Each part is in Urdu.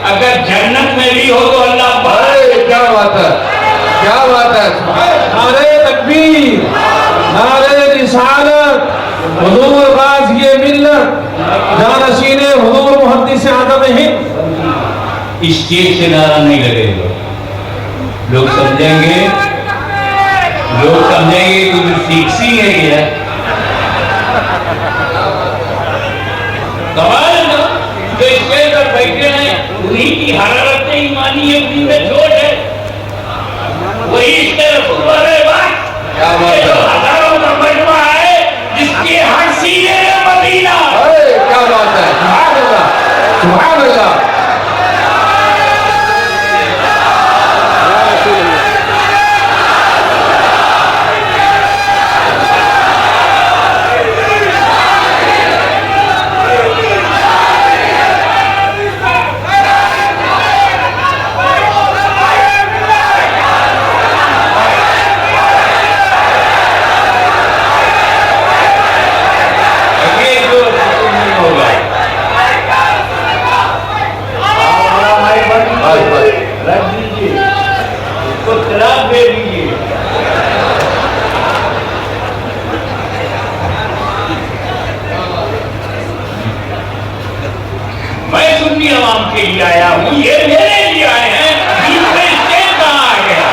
اگر جنت میں بھی ہو تو اللہ کیا بات ہے، کیا بات ہے. نعرے تکبیر، نعرے رسالت، حضور غازی ملت، جانشین حضور محدث اعظم ہند. اسٹیج سے نعرہ نہیں لگے گا، لوگ سمجھیں گے کچھ فکسی ہے یہ. کمال ہے نا، جو اسٹیج پر بیٹھے ہیں انہی کی حرارت ایمانی ہے، انہی میں جوش ہے. وہی اس کے رسول والے بات جو ہزاروں کا مجمع ہے جس کی ہر سینے مدینہ. کیا بات ہے، سبحان اللہ، سبحان اللہ. عوام کے لیے آیا ہوں، یہ میرے لیے آئے ہیں. دوسرے اسٹیج کہاں آ گیا؟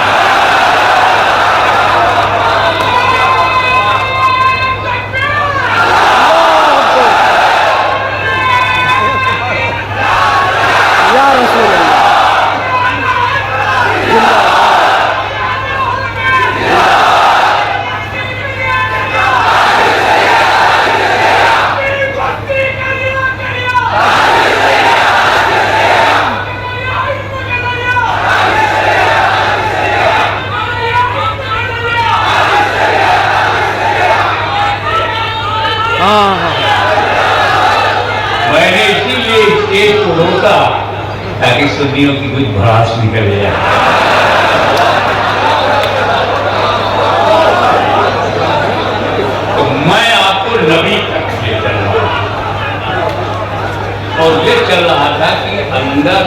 میں نے اسی لیے اسٹیج کو روکا تاکہ سنیوں کی کچھ بھڑاس نکل جائے. تو میں آپ کو نبی تک لے چل رہا ہوں اور یہ چل رہا تھا کہ اندر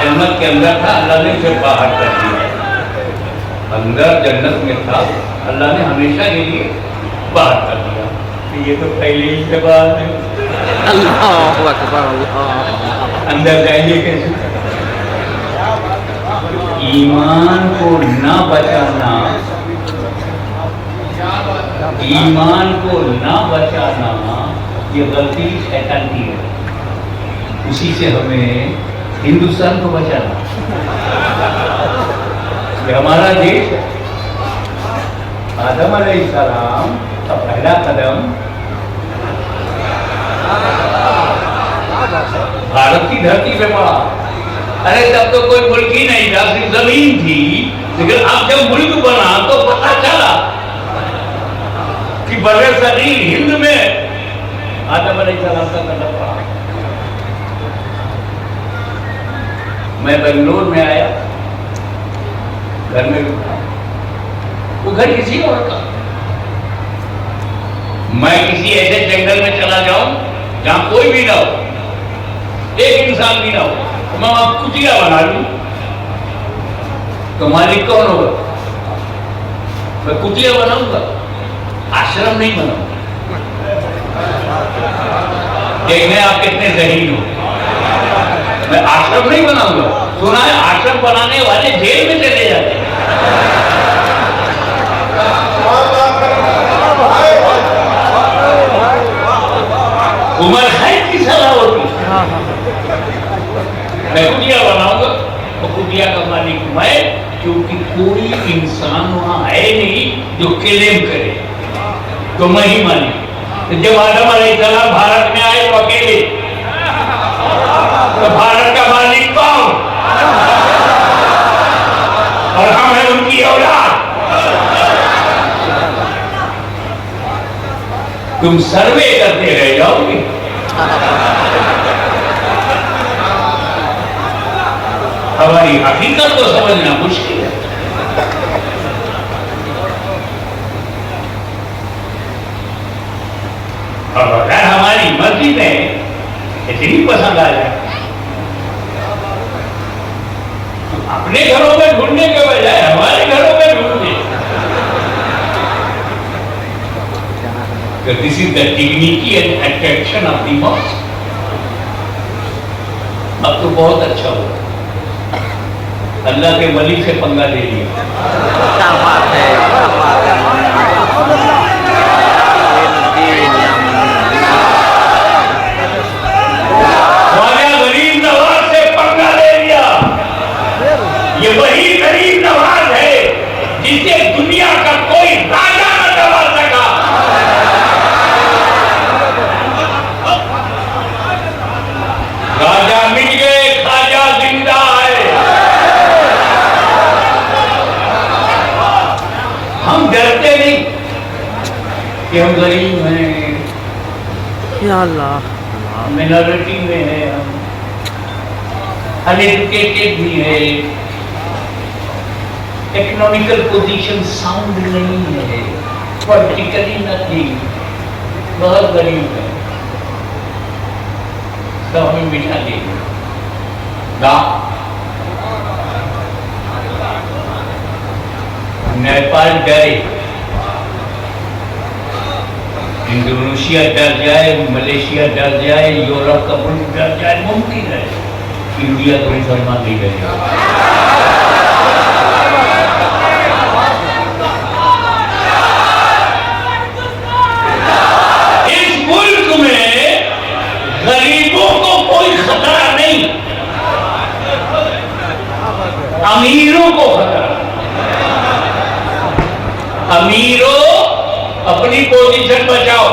جنت کے اندر تھا، اللہ نے اسے باہر کر دیا. اندر جنت میں تھا، اللہ نے ہمیشہ کے لیے باہر کر دیا. یہ تو پہلے ہی سے بات ہے. اللہ اکبر، اللہ. اندر جائیں گے کیسے؟ ایمان کو نہ بچانا، ایمان کو نہ بچانا یہ غلطی شیطان کی ہے. اسی سے ہمیں ہندوستان کو بچانا. یہ ہمارا دیش ہے. آدم علیہ السلام کا پہلا قدم بھارت کی دھرتی پہ پڑا. ارے تب تو کوئی ملک ہی نہیں تھا، صرف زمین تھی. لیکن اب جب ملک بنا تو پتہ چلا کہ بر صغیر ہند میں آدم علیہ السلام کا قدم پڑا. میں بنگلور میں آیا، گھر میں رکا. وہ گھر کسی اور کا. میں کسی ایسے جنگل میں چلا جاؤں جہاں کوئی بھی نہ ہو، ایک انسان بھی نہ ہو، میں وہاں کٹیا بنا لوں تو مالک کون ہوگا؟ میں کٹیا بناؤں گا، آشرم نہیں بناؤں گا. دیکھنے آپ کتنے ذہین ہو. میں آشرم نہیں بناؤں گا. سنا ہے آشرم بنانے والے جیل میں چلے جاتے ہیں. عمر خیر کی صلاح ہوتی. میں کٹیا بناؤں گا، وہ کٹیا کا مالک میں، کیونکہ کوئی انسان وہاں ہے نہیں جو کلیم کرے، تو میں ہی مالک. جب آدم علیہ السلام بھارت میں آئے تو اکیلے، تو بھارت کا مالک کون؟ اور ہم ہیں ان کی اولاد. تم سروے کرتے رہ جاؤ گے. ہماری حقیقت کو سمجھنا مشکل ہے. اور اگر ہماری مرضی میں اتنی پسند آ جائے اپنے گھروں میں ڈھونڈنے کے بجائے ہمارے گھروں میں ڈھونڈنے. This is the dignity and attraction of the mosque. اب تو بہت اچھا ہوا, اللہ کے ولی سے پنگا لے لیا. کیا بات ہے, کیا بات ہے. خواجہ غریب نواز سے پنگا لے لیا. یہ وہی غریب نواز ہے جسے دنیا کا کوئی راجہ نہ دبا سکا. راجہ مٹ گئے, خواجہ زندہ ہے. ہم ڈرتے نہیں کہ ہم غریب ہیں, یا اللہ, مینارٹی میں ہے, ہم انایجوکیٹڈ بھی ہے, اکنامیکل پوزیشن ساؤنڈ نہیں ہے, پولیٹیکلی نتھنگ, بہت غریب ہے. تو ہمیں بٹھا لے گا. نیپال ڈرے, انڈونیشیا ڈر جائے, ملیشیا ڈر جائے, یورپ کا ملک ڈر جائے, ممکن ہے. انڈیا تو مسلمان نہیں رہے گا. اس ملک میں غریبوں کو کوئی خطرہ نہیں, امیروں کو خطرہ. امیروں اپنی پوزیشن بچاؤ.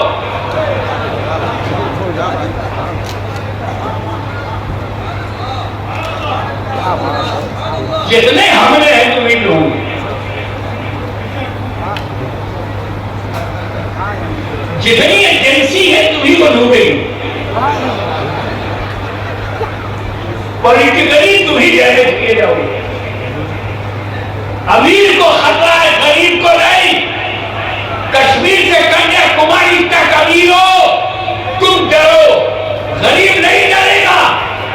جتنے حملے ہیں تمہیں لوگ, جتنی ایجنسی ہے تمہیں کو ڈوبے گی. پولیٹیکلی تمہیں ڈیمیج کیے جاؤ گے. امیر کو خطرہ ہے, غریب کو نہیں. کشمیر سے کنیا کماری تک امیر ہو, تم ڈرو, غریب نہیں ڈرے گا.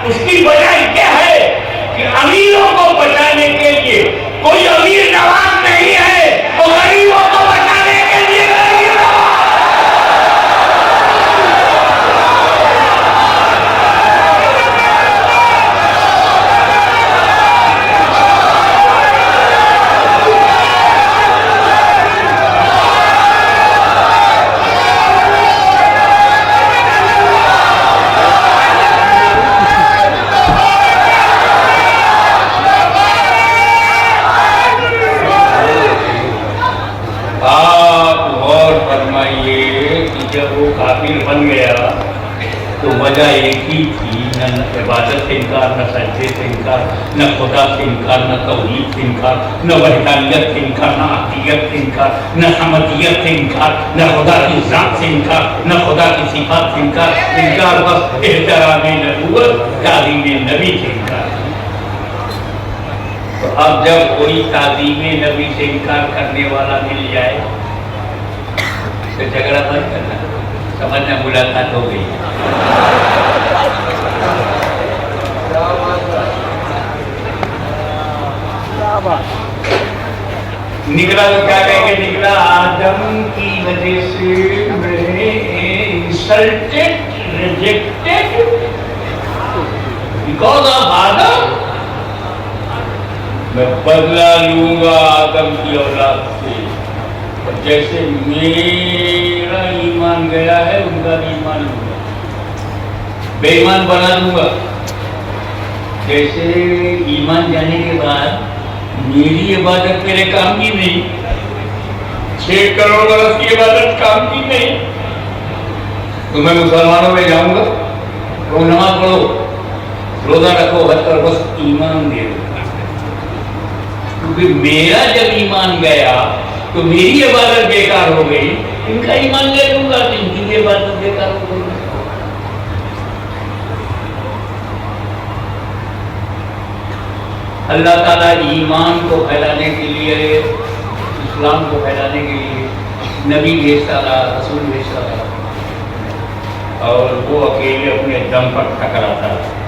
اس کی وجہ کیا ہے کہ امیروں کو بچانے کے لیے کوئی امیر نواز نہیں ہے, وہ غریبوں کو بچانے کے لیے غریب نواز. کافر بن گیا تو وجہ ایک ہی تھی, نہ عبادت سے انکار, نہ سجدے سے انکار, نہ خدا سے انکار, نہ توحید سے انکار, نہ وحدانیت سے انکار, نہ عقیدت سے انکار, نہ حمدیت سے انکار, نہ خدا کی ذات سے انکار, نہ خدا کی صفات سے انکار. انکار بس احترام نبوت, تعظیم نبی سے انکار. تو اب جب کوئی تعظیم نبی سے انکار کرنے والا مل جائے تو جھگڑا بند کرنا, سمجھنا ملاقات ہو گئی. نکلا تو کیا کہہ کے نکلا, آدم کی وجہ سے میں انسلٹڈ, ریجیکٹڈ, بیکاز آف آدم. میں بدلہ لوں گا آدم کی اولاد سے, جیسے میرا ایمان گیا ہے ان کا بھی ایمان لوں گا, بے ایمان بنا دوں گا. جیسے ایمان جانے کے بعد میری عبادت میرے کام کی نہیں, 6 کروڑ برس کی عبادت کام کی نہیں, تو میں مسلمانوں میں جاؤں گا, تو نماز پڑھو, روزہ رکھو, حج کرو, بس ایمان دے دو. کیونکہ میرا جب ایمان گیا تو میری عبادت بیکار ہو گئی, ان کا ایمان لے لوں گا تو ان کی عبادت بیکار ہو گئی. اللہ تعالیٰ ایمان کو پھیلانے کے لیے, اسلام کو پھیلانے کے لیے نبی بھیجتا رہا, رسول بھیجتا رہا, اور وہ اکیلے اپنے دم پر ٹکراتا رہا.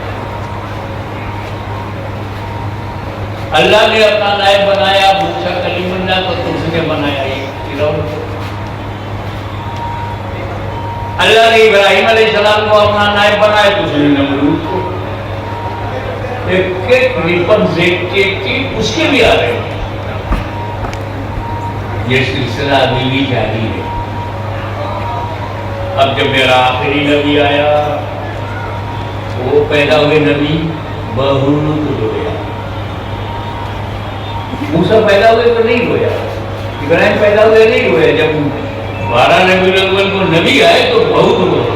اللہ نے اپنا نائب بنایا موسیٰ کلیم اللہ کو، تو اس نے بنایا فرعون کو۔ اللہ نے ابراہیم علیہ السلام کو اپنا نائب بنایا تو اس نے نمرود کو۔ ایک ایک ریپرزینٹیٹیو اس کے بھی آ رہے ہیں۔ یہ سلسلہ ابھی بھی جاری ہے۔ اب جب میرا آخری نبی آیا، وہ پیدا ہوئے نبی بہت رویا۔ موسیٰ پیدا ہوئے تو نہیں رویا، ابراہیم پیدا ہوئے نہیں رویا، جب 12 نبی الاول کو نبی آئے تو بہت رویا،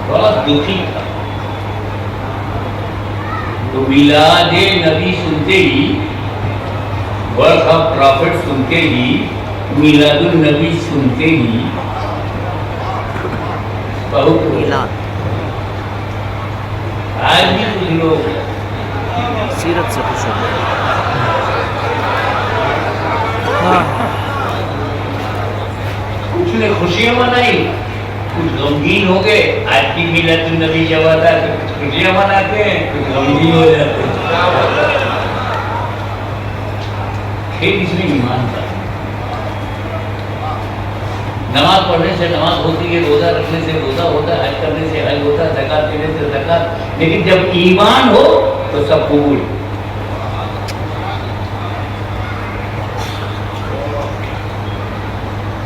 بہت دکھی تھا۔ تو میلاد نبی سنتے ہی، برتھ آف پرافٹ سنتے ہی، میلاد النبی سنتے ہی بہت رویا۔ آج بھی کچھ لوگ سیرت سے خوش ہو گئے۔ کچھ نے خوشیاں منائی، کچھ غمگین ہو گئے۔ آج کی میلاد النبی جب آتا ہے تو کچھ خوشیاں مناتے ہیں، کچھ غمگین ہو جاتے ہیں۔ پھر اس میں ایمان تھا۔ نماز پڑھنے سے نماز ہوتی ہے، روزہ رکھنے سے روزہ ہوتا ہے، حج کرنے سے حج ہوتا ہے، زکات دینے سے زکات، لیکن جب ایمان ہو تو سب قبول۔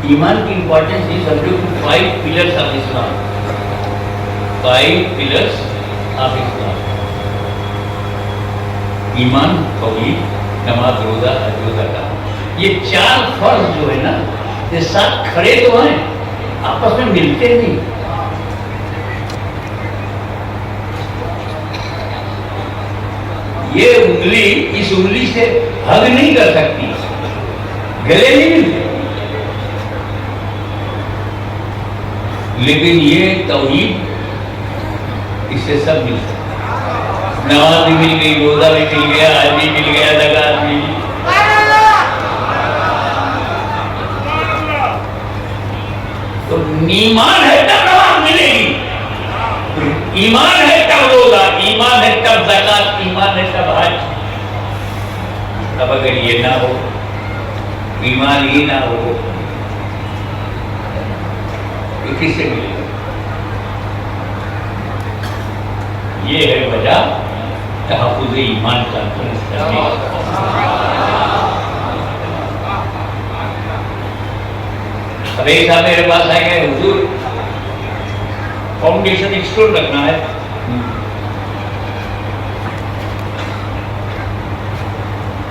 ایمان کی importance is subject to 5 pillars of Islam. 5 pillars of Islam. ایمان، توحید، نماز، روزہ، حج و زکات۔ یہ 4 فرض جو ہے نا، یہ ساتھ کھڑے تو ہیں، آپس میں ملتے نہیں۔ یہ انگلی اس انگلی سے ہگ نہیں کر سکتی، گلے نہیں ملتے، لیکن یہ توحید اس سے سب مل سکتا۔ نماز بھی مل گئی، روزہ بھی مل گیا، حج بھی مل گیا، زکات بھی۔ تو ایمان ہے تب نماز ملے گی، ایمان ہے تب روزہ، ایمان ہے تب زکات، ایمان ہے تب حج۔ اب اگر یہ نہ ہو، ایمان ہی نہ ہو، کس سے ملے گا؟ یہ ہے وجہ تحفظ ایمان کا کرنے۔ اب ایک صاحب میرے پاس آئے گئے، حضور فاؤنڈیشن اسٹون رکھنا ہے،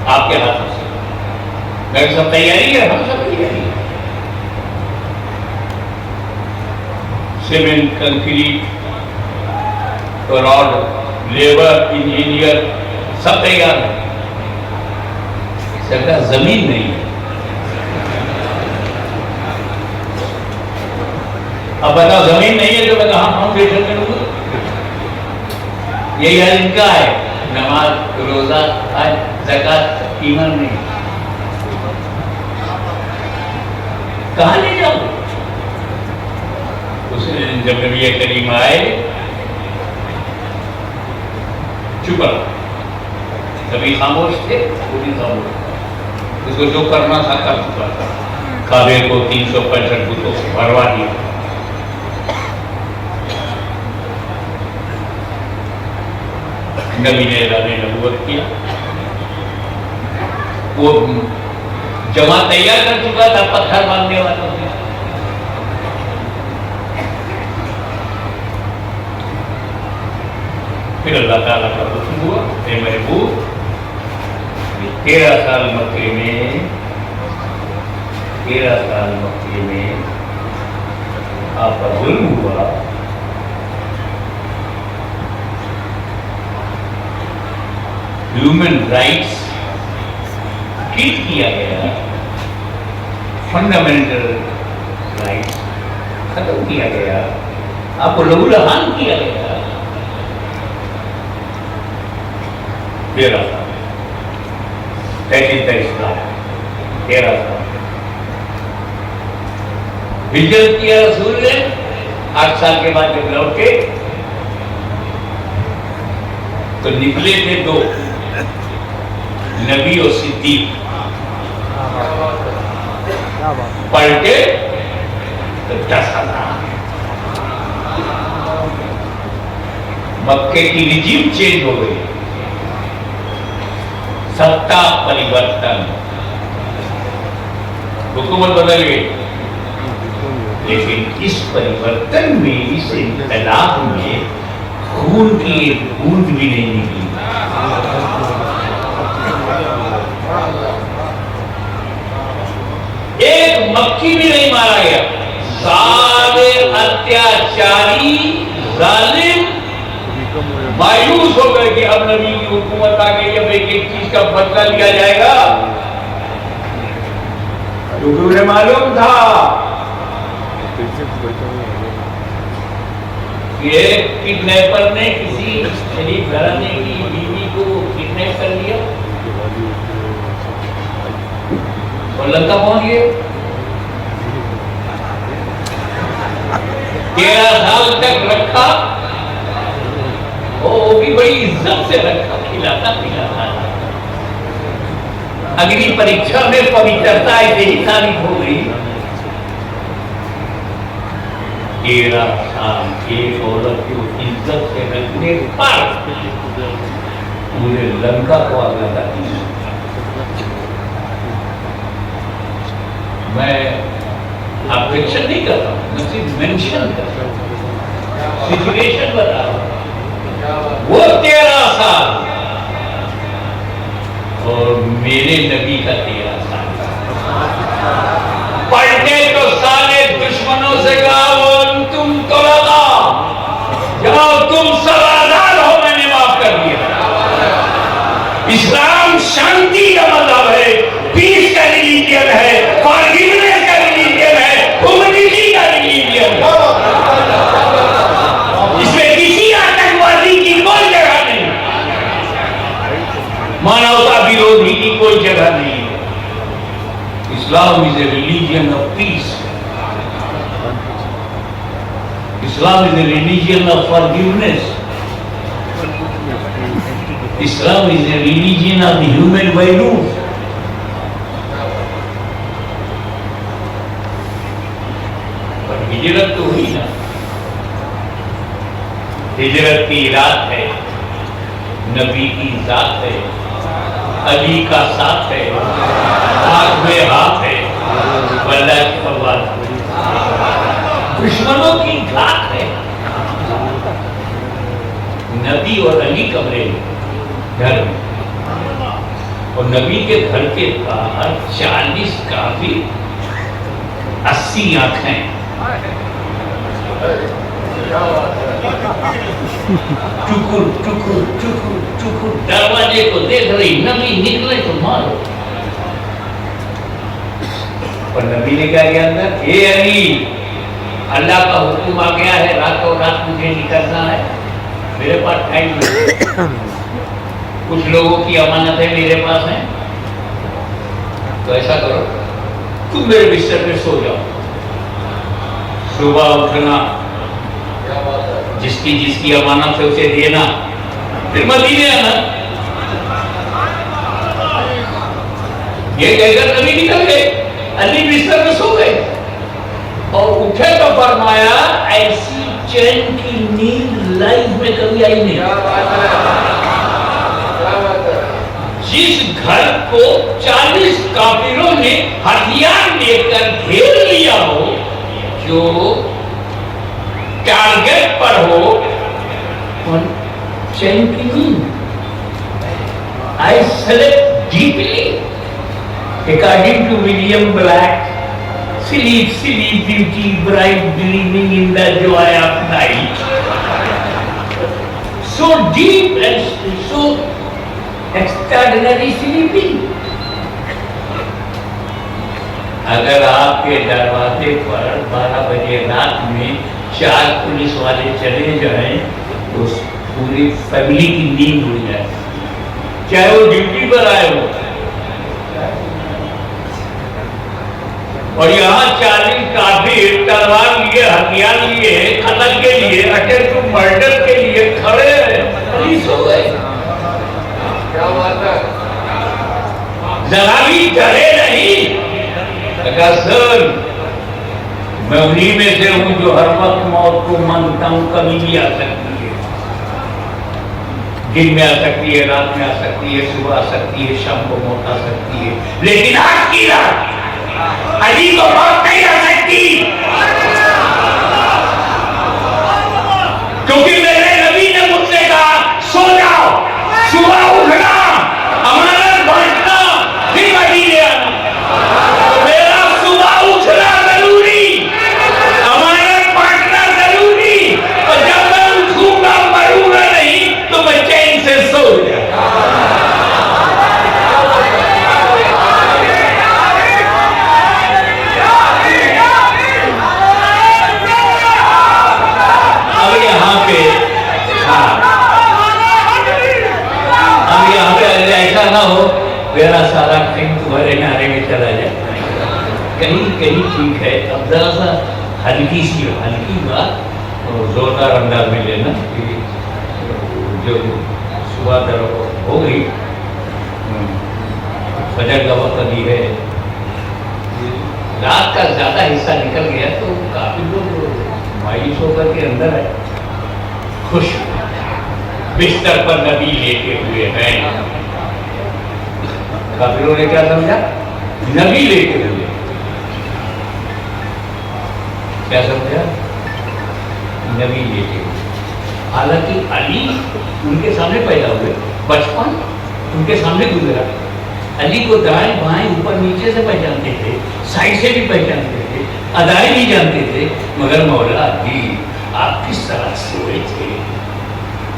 آپ کے ہاتھوں سے۔ میں سب تیاری ہے، ہم سب تیاری ہے، cement, concrete, rod, labour, engineer سب تیار ہے، سرکار زمین نہیں ہے۔ اب بتاؤ زمین نہیں ہے تو میں کہاں فاؤنڈیشن کروں گا؟ یہی حال ان کا ہے، نماز، روزہ، حج، زکات، ایمان نہیں، کہاں لے جاؤ گے؟ اس نے جب نبی کریم آئے چپ رہا، کبھی خاموش تھے، وہ بھی خاموش، اس کو جو کرنا تھا کر چکا تھا۔ کعبے کو 365 بتوں سے بھروا دیا، نبی نے اعلان نبوت کیا، وہ جمع تیار کر چکا تھا پتھر مانگنے والوں سے۔ پھر اللہ تعالیٰ کا حکم ہوا، اے محبوب 13 سال مکے میں آپ کا ظلم ہوا، ہیومن رائٹس ٹریٹ کیا گیا، فنڈامنٹل رائٹس ختم کیا گیا، آپ کو لہو لہان کیا گیا۔ 13 سال، اسلام 13 سال ہجرت کیا رسول نے، 8 سال کے بعد جب لوٹ کے تو نکلے تھے دو، نبی اور صدیق، پلٹے تو 10,000۔ مکے کی رجیم چینج ہو گئی، ستا پریورتن، حکومت بدل گئی، لیکن اس پریورتن میں، اس انقلاب میں خون کی ایک بوند بھی نہیں نکلی۔ ایک مکھی بھی نہیں مارا گیا۔ سارے اتیاچاری ظالم مایوس ہو گئے کہ اب نبی کی حکومت آ گئی، اب ایک ایک چیز کا بدلہ لیا جائے گا، کیونکہ انہیں معلوم تھا کہ کڈنیپر نے کسی شریف گھرانے کی بیوی کو کڈنیپ کر لیا اور لنکا پہنچ گئے۔ 13 سال تک رکھا، وہ بھی بڑی عزت سے رکھا، کھلاتا پلاتا۔ اگلی پریکشا میں پوترتا ایسی ثابت ہو گئی۔ 13 سال ایک عورت کو عزت سے رکھنے پر پورے لنکا کو آگ لگا دی۔ میں آبجیکشن نہیں کرتا ہوں، میں صرف مینشن کرتا ہوں، سچویشن بتا رہا ہوں۔ وہ 13 سال اور میرے نبی کا 13 سال، پلٹے تو سارے دشمنوں سے کہا تم تو لگا جاؤ، تم سب آزاد ہو، میں نے معاف کر دیا۔ اسلام شانتی کا مذہب ہے، پیس کا ریلیجن ہے، فارگیونیس کا ریلیجن ہے، ہیومنٹی کا ریلیجن ہے۔ اس میں کسی آتنکوادی کی کوئی جگہ نہیں، مانوتا ویرودھی کی کوئی جگہ نہیں ہے۔ اسلام is a religion of peace. Islam is a religion of forgiveness. Islam is a religion of the human values. پر ہجرت تو ہوئی نا، ہجرت کی رات ہے، نبی کی ذات ہے، علی کا ساتھ ہے، ہاتھ میں ہاتھ ہے، واللہ کی پرواز ہے، دشمنوں کی گھات ہے۔ نبی اور علی کمرے گھر میں، اور نبی کے گھر کے باہر 40 کافر، 80 آنکھیں، ٹکر ٹکر ٹکر ٹکر دروازے کو دیکھ رہی، نبی نکلے تو مارو۔ اور نبی نے کہا کہ اندر، اے علی، اللہ کا حکم آ گیا ہے، راتوں رات مجھے نکلنا ہے، میرے پاس ٹائم نہیں، کچھ لوگوں کی امانتیں میرے پاس ہیں، تو ایسا کرو تم میرے بستر پہ سو جاؤ، صبح اٹھنا، جس کی امانت ہے اسے دینا، پھر مدینے آنا۔ یہ کہہ کر نبی نکل گئے، علی بستر میں سو گئے، اور اٹھے تو فرمایا ایسی چین کی نیند لائف میں کبھی آئی نہیں۔ جس گھر کو 40 کافروں نے ہتھیار لے کر گھیر لیا ہو، جو ٹارگیٹ پر ہو، چین کی نیند۔ I slept deeply. According to William Black, sleep, sleep, beauty, bright, gleaming in the joy of night. So deep and so extraordinary sleeping. اگر آپ کے دروازے پر 12 بجے رات میں 4 پولیس والے چلے جائیں تو پوری فیملی کی نیند اڑ جائے، چاہے وہ ڈیوٹی پر آئے ہو۔ اور یہاں 40 کافر تلوار لیے، ہتھیار لیے، قتل کے لیے، اٹیمپٹ ٹو مرڈر کے لیے کھڑے ہیں، پولیس ہو گئے۔ ذرا بھی ڈرے نہیں. کہا سر میں انہی میں سے ہوں جو ہر وقت موت کو مانگتا ہوں. کبھی بھی آ سکتی ہے, دن میں آ سکتی ہے, رات میں آ سکتی ہے, صبح آ سکتی ہے, شام کو موت آ سکتی ہے, لیکن آج کی رات علی کو موت نہیں آ سکتی, کیونکہ میرے نبی نے مجھ سے کہا سو جاؤ, صبح اٹھنا, امانت بانٹنا, پھر مدینے آنا. میرا صبح اٹھنا ضروری, امانت بانٹنا ضروری, اور جب میں اٹھوں گا مروں گا نہیں تو میں چین سے سو جاؤں. اب یہاں پہ ایسا نہ ہو میرا سارا ٹائم تمہارے نعرے میں چلا جائے. کہیں کہیں ٹھیک ہے, اب ذرا سا ہلکی بات اور زوردار انداز میں لینا کہ جو صبح طرف ہو گئی, فجر کا وقت ابھی ہے, رات کا زیادہ حصہ نکل گیا تو کافی لوگ مایوس ہو کر کے اندر ہے. خوش بستر پر نبی لیٹے ہوئے ہیں. کافروں نے کیا سمجھا؟ نبی لیٹے ہوئے. کیا سمجھا؟ نبی لیٹے ہوئے. حالانکہ علی ان کے سامنے پیدا ہوئے, بچپن ان کے سامنے گزرا. علی کو دائیں بائیں اوپر نیچے سے پہچانتے تھے, سائڈ سے بھی پہچانتے تھے, ادائیں بھی جانتے تھے. مگر مولا علی آپ کس طرح سوئے تھے,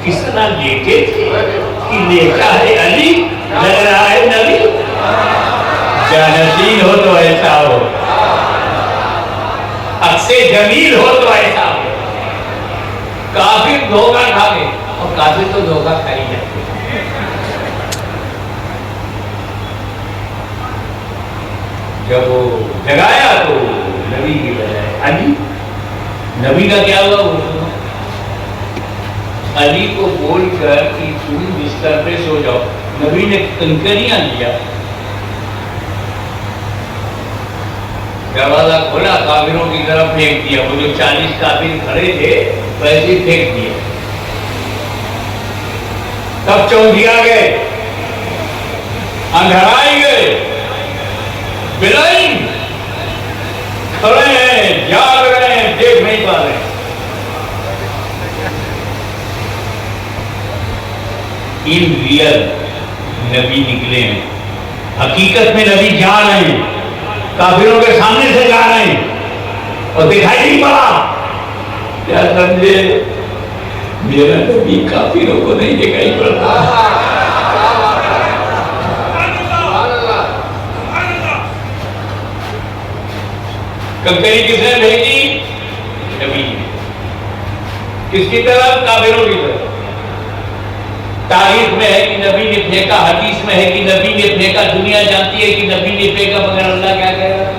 کس طرح لیٹے تھے کہ لیٹا ہے علی, لگ رہا ہے نبی. جانشین ہو تو ایسا ہو, اکثر جمیل ہو تو ایسا ہو. کافر دھوکہ کھا گئے, اور کافر تو دھوکہ کھا ہی جاتے. جب وہ جگایا تو نبی کی بجائے علی. نبی کا کیا ہوا وہ سنو. علی کو بول کر کہ تم بستر پہ سو جاؤ. نبی نے کنکریاں لیا, دروازہ کھولا, کافروں کی طرف پھینک دیا. وہ جو 40 کافر کھڑے تھے ویسے ہی پھینک دیا. تب چونکیا گئے, اندھرائی گئے, بلائن کھڑے ہیں, جاگ رہے ہیں, دیکھ نہیں پا رہے. ان ریئل نبی نکلے ہیں, حقیقت میں نبی جا رہے ہیں, کافروں کے سامنے سے جا رہے ہیں, اور دکھائی نہیں پڑا. کیا سمجھے؟ میرا نبی کافروں کو نہیں دکھائی پڑتا. کنکری کس نے بھیجی؟ نبی نے. کس کی طرف؟ کافروں کی طرف. تاریخ میں ہے کہ نبی نے پھینکا, حدیث میں ہے کہ نبی نے پھینکا, دنیا جانتی ہے کہ نبی نے پھینکا, مگر اللہ کیا کہہ رہا ہے؟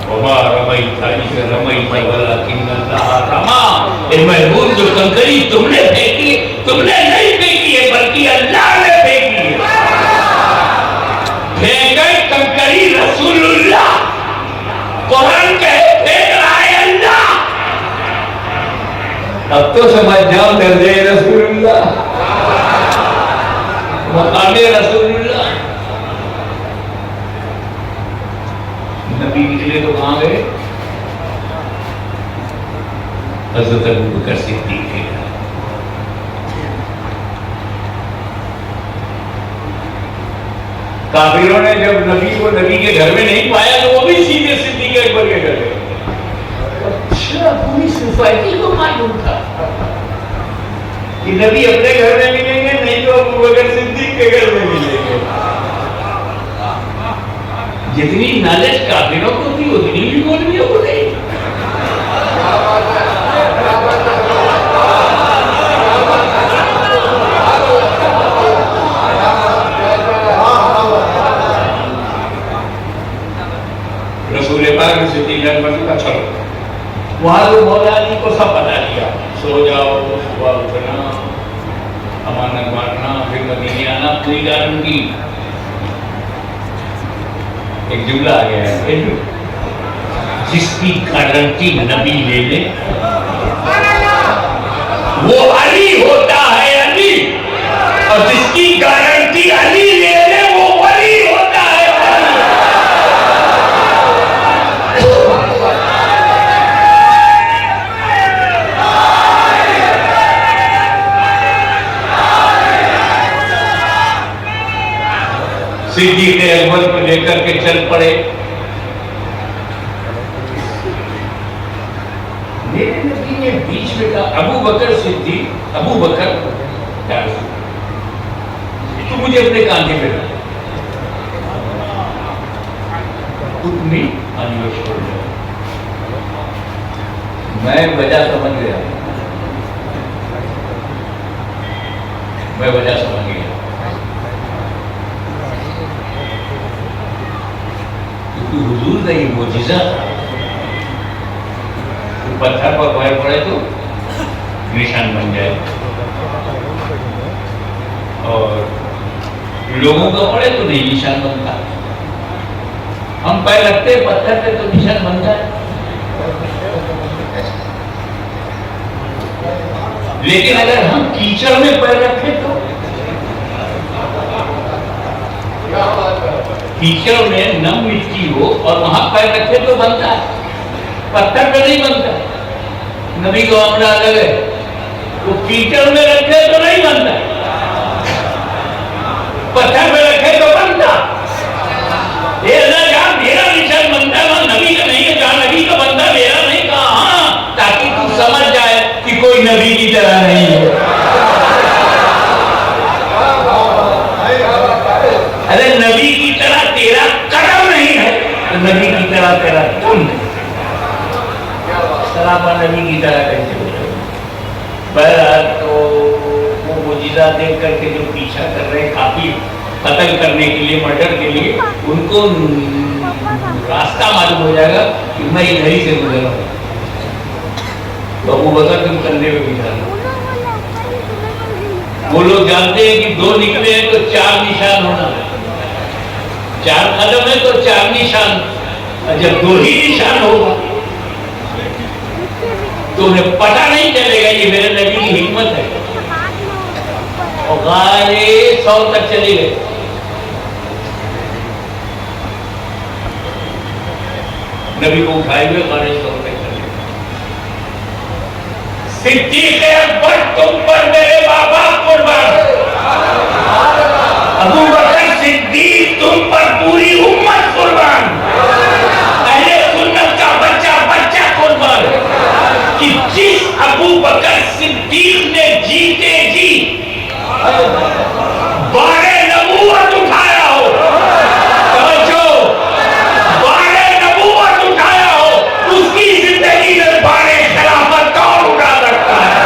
وما رمیت اذ رمیت ولکن اللہ رمی. اے محبوب جو کنکری تم نے پھینکی, تم نے نہیں پھینکی ہے بلکہ اللہ نے پھینکی ہے. پھینکے کنکری رسول اللہ, قرآن کہے پھینک رہا ہے اللہ. اب تو سمجھ جاؤ درجہ رسول اللہ, مقام رسول اللہ. نبی نکلے تو کہاں گئے؟ حضرت ابوبکر صدیق کے گھر. کافروں نے جب نبی کو نبی کے گھر میں نہیں پایا تو وہ بھی سیدھے صدیق اکبر کے گھر گئے. اچھا, پوری سوسائٹی کو معلوم تھا کہ نبی اپنے گھر میں ملیں گے, نہیں تو ابوبکر صدیق کے گھر میں ملیں گے. جتنی نالج کافروں کو تھی اتنی بھی مولویوں کو نہیں. رسول پاک نے صدیق اکبر کا چلو وہاں تو مولا علی کو سب بتا دیا, سو جاؤ, صبح اٹھنا, امانت بانٹنا, پھر مدینے آنا. مانا پوری گارنٹی. ایک جملہ آ گیا ہے, جس کی گارنٹی نبی لے لے وہ علی ہوتا ہے علی, اور جس کی گارنٹی علی لے لے وہ ولی ہوتا ہے ولی. صدیق اکبر کو لے کر کے چل پڑے. میرے نبی نے بیچ میں کہا ابو بکر صدیق, ابو بکر تو مجھے اپنے کاندھے پہ رکھ, اتنی چھوڑ دیا. میں وجہ سمجھ گیا, میں وجہ سمجھ گیا. حضور کا یہ معجزہ تھا, پتھر پر پیر پڑے تو نشان بن جائے, اور لوگوں کا پڑے تو نہیں نشان بنتا. ہم پیر رکھتے پتھر پہ تو نشان بنتا ہے, لیکن اگر ہم کیچڑ میں پیر رکھیں تو کیچڑ میں نم مٹی ہو اور وہاں پیر رکھے تو بنتا ہے, پتھر پہ نہیں بنتا. نبی کو معاملہ الگ ہے, وہ کیچڑ میں رکھے تو نہیں بنتا, پتھر پہ رکھے تو بنتا. یہ اللہ جہاں میرا نشان بنتا ہے وہاں نبی کا نہیں ہے, جہاں نبی کا بنتا میرا نہیں. کہا ہاں, تاکہ تو سمجھ جائے کہ کوئی نبی کی طرح نہیں ہے. ارے نبی کی طرح تیرا قدم نہیں ہے تو نبی کی طرح تیرا تم نہیں. سراپا نبی کی طرح کیسے ہو جائے. بہرحال تو وہ معجزہ دیکھ کر کے جو پیچھا کر رہے کافی قتل کرنے کے لیے, مرڈر کے لیے, ان کو راستہ معلوم ہو جائے گا کہ میں ادھر ہی سے گزر رہا ہوں. تو ابو بکر تم کندھے پہ بٹھا لو. وہ لوگ جانتے ہیں کہ دو نکلے ہیں تو چار نشان ہونا ہے, چار قدم ہے تو چار نشان. جب دو ہی نشان ہوگا تو انہیں پتہ نہیں چلے گا یہ میرے نبی کی حکمت ہے. اور غارِ ثور تک چلے گئے. نبی کو اٹھائے ہوئے غارِ ثور تک چلے گئے. صدیق اکبر تم پر میرے بابا قربان, ابو بکر صدیق تم پر پوری امت قربان, اہل سنت کا بچہ بچہ قربان. کہ جس ابو بکر صدیق نے جیتے جی بارے نبوت اٹھایا ہو, توجہ, بارے نبوت اٹھایا ہو, اس کی زندگی میں بارے خلافت کون اٹھا سکتا ہے؟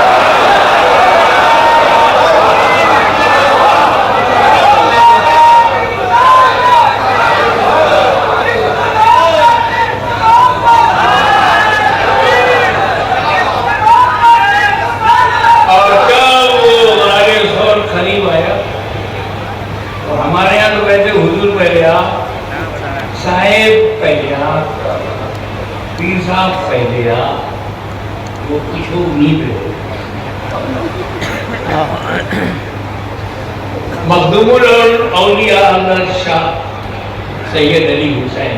ہمارے یہاں تو ویسے حضور پہلے آ, صاحب پہلے آ, پیر صاحب پہلے آ, وہ کچھ ہو نہیں پہ. مخدوم الاولیاء اللہ شاہ سید علی حسین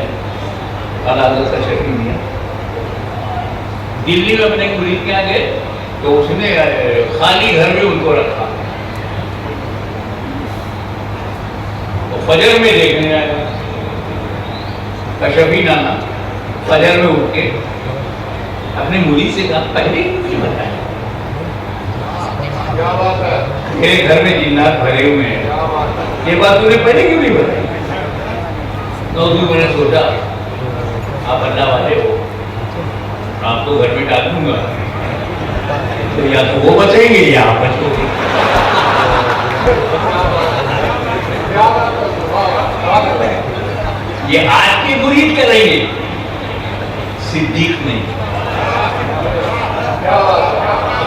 علادہ کا شریف دیا. دلی میں اپنے مرید کے یہاں گئے تو اس نے خالی گھر میں ان کو رکھا. فجر میں دیکھنے آیا, کشفی نانا فجر میں اٹھ کے اپنے مرید سے کہا پہلے کیوں بتایا, میرے گھر میں جنات بھرے ہوئے ہیں, یہ بات تم نے پہلے کیوں نہیں بتائی؟ تو میں نے سوچا آپ اللہ والے ہو, آپ کو گھر میں ڈال دوں گا تو یا تو وہ بچیں گے یا آپ بچو گے. یہ آج کے مرید کر رہی ہے, صدیق نہیں.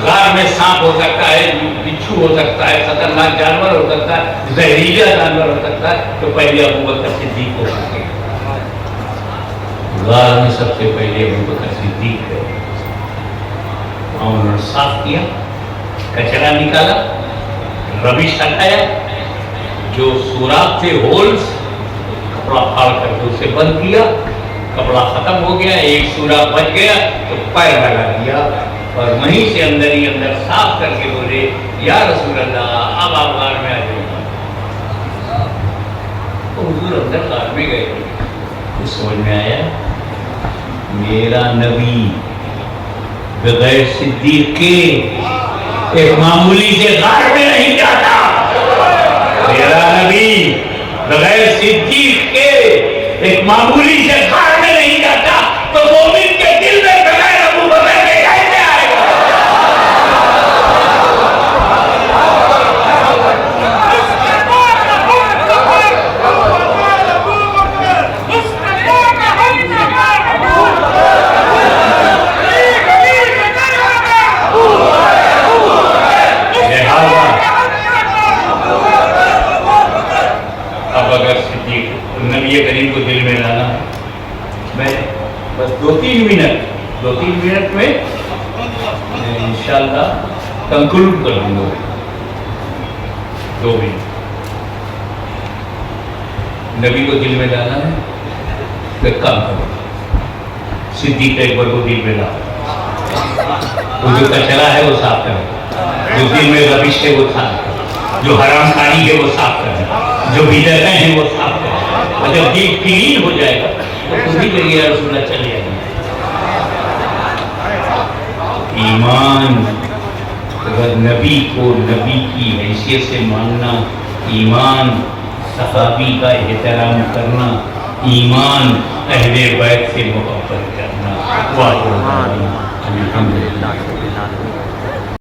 غار میں سانپ ہو سکتا ہے, بچھو ہو سکتا ہے, خطرناک جانور ہو سکتا ہے, زہریلا جانور ہو سکتا ہے, تو پہلے ابو بکر صدیق کو سکتے ہیں. غار میں سب سے پہلے ابو بکر صدیق ہے. انہوں نے صاف کیا, کچرا نکالا, ربش ہٹایا, جو سوراخ تھے ہولز, کپڑا پھاڑ کر کے اسے بند کیا, کپڑا ختم ہو گیا, ایک سوراخ بچ گیا تو پیر لگا دیا, اور وہیں سے اندر ہی اندر صاف کر کے بولے یا رسول اللہ اب آپ غار میں آ جائیں. تو حضور اندر غار میں گئے, تو سمجھ میں آیا میرا نبی بغیر صدیق کے ایک معمولی سے غار میں نہیں جاتا. میرا نبی بغیر صدیق کے ایک معمولی سے غار میں نہیں جاتا, تو مومن کے دل میں بغیر ابو بکر کے کیسے آئے گا؟ اب اگر صدیق نبی کریم کو دل میں لانا, میں بس 2-3 منٹ میں انشاءاللہ کنکلوڈ کر دوں گا. 2 منٹ نبی کو دل میں لانا ہے, پھر کام کرو. صدیق اکبر کو دل میں لاؤ, وہ جو کچرا ہے وہ صاف کرو, جو دل میں ربش ہے وہ صاف کرو, جو حرام کاری ہے وہ صاف کرو, جو بدعتیں ہیں وہ صاف کرو. اور جب دل کلین ہو جائے گا تو خود ہی کہیے یا رسول اللہ چلے آئیں. ایمان اگر نبی کو نبی کی حیثیت سے ماننا, ایمان صحابی کا احترام کرنا, ایمان اہل بیت سے محبت کرنا. الحمدللہ.